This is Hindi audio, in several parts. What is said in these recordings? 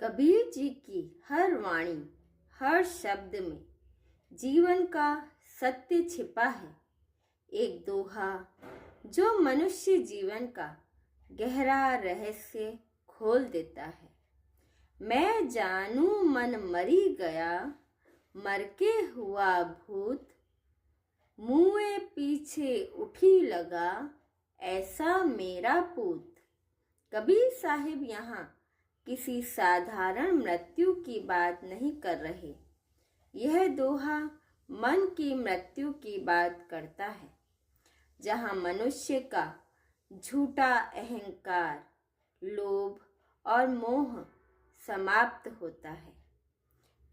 कबीर जी की हर वाणी, हर शब्द में जीवन का सत्य छिपा है। एक दोहा जो मनुष्य जीवन का गहरा रहस्य खोल देता है। मैं जानू मन मरी गया, मर के हुआ भूत, मुँहे पीछे उठी लगा, ऐसा मेरा पूत। कबीर साहिब यहाँ किसी साधारण मृत्यु की बात नहीं कर रहे। यह दोहा मन की मृत्यु की बात करता है, जहाँ मनुष्य का झूठा अहंकार, लोभ और मोह समाप्त होता है।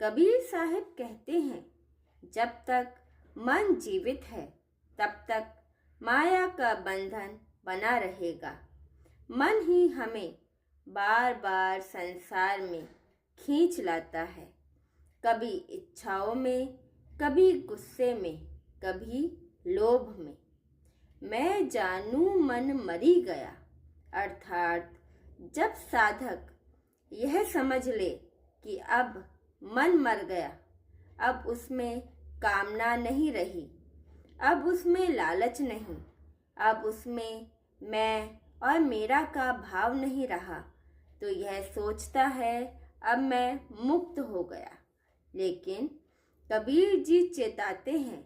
कबीर साहिब कहते हैं, जब तक मन जीवित है तब तक माया का बंधन बना रहेगा। मन ही हमें बार बार संसार में खींच लाता है, कभी इच्छाओं में, कभी गुस्से में, कभी लोभ में। मैं जानू मन मरी गया, अर्थात जब साधक यह समझ ले कि अब मन मर गया, अब उसमें कामना नहीं रही, अब उसमें लालच नहीं, अब उसमें मैं और मेरा का भाव नहीं रहा, तो यह सोचता है अब मैं मुक्त हो गया। लेकिन कबीर जी चेताते हैं,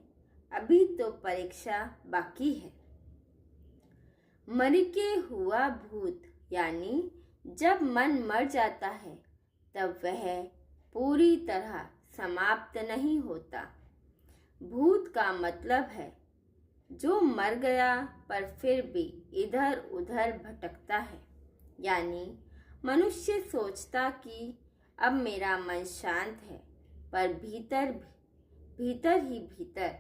अभी तो परीक्षा बाकी है। मर के हुआ भूत, यानी जब मन मर जाता है तब वह पूरी तरह समाप्त नहीं होता। भूत का मतलब है जो मर गया पर फिर भी इधर उधर भटकता है। यानी मनुष्य सोचता कि अब मेरा मन शांत है, पर भीतर ही भीतर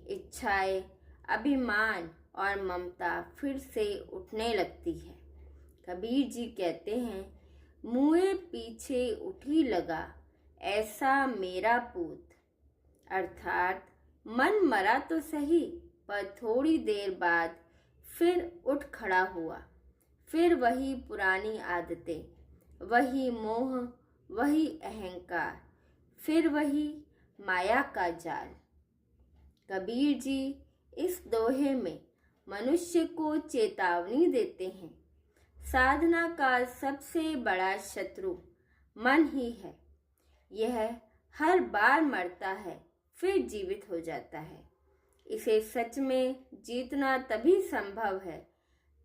इच्छाएं, अभिमान और ममता फिर से उठने लगती है। कबीर जी कहते हैं, मुँहे पीछे उठी लगा, ऐसा मेरा पूत। अर्थात मन मरा तो सही, पर थोड़ी देर बाद फिर उठ खड़ा हुआ। फिर वही पुरानी आदतें, वही मोह, वही अहंकार, फिर वही माया का जाल। कबीर जी इस दोहे में मनुष्य को चेतावनी देते हैं, साधना का सबसे बड़ा शत्रु मन ही है। यह हर बार मरता है फिर जीवित हो जाता है। इसे सच में जीतना तभी संभव है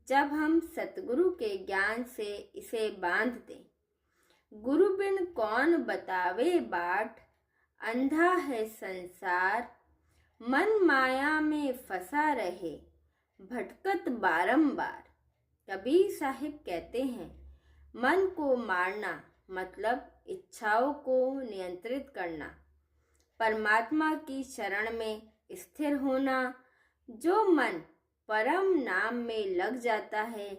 जब हम सतगुरु के ज्ञान से इसे बांध दें। गुरु बिन कौन बतावे बाट, अंधा है संसार, मन माया में फंसा रहे, भटकत बारंबार। कबीर साहिब कहते हैं, मन को मारना मतलब इच्छाओं को नियंत्रित करना, परमात्मा की शरण में स्थिर होना। जो मन परम नाम में लग जाता है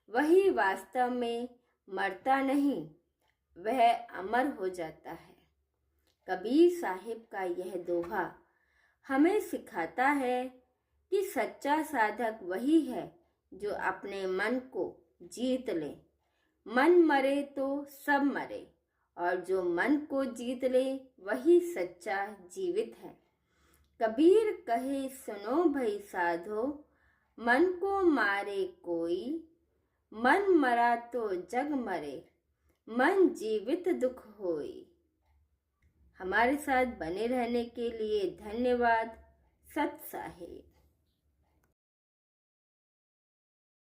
वही वास्तव में मरता नहीं, वह अमर हो जाता है। कबीर साहिब का यह दोहा हमें सिखाता है कि सच्चा साधक वही है जो अपने मन को जीत ले। मन मरे तो सब मरे, और जो मन को जीत ले वही सच्चा जीवित है। कबीर कहे, सुनो भई साधो, मन को मारे कोई, मन मरा तो जग मरे, मन जीवित दुख होई। हमारे साथ बने रहने के लिए धन्यवाद। सत साहिब।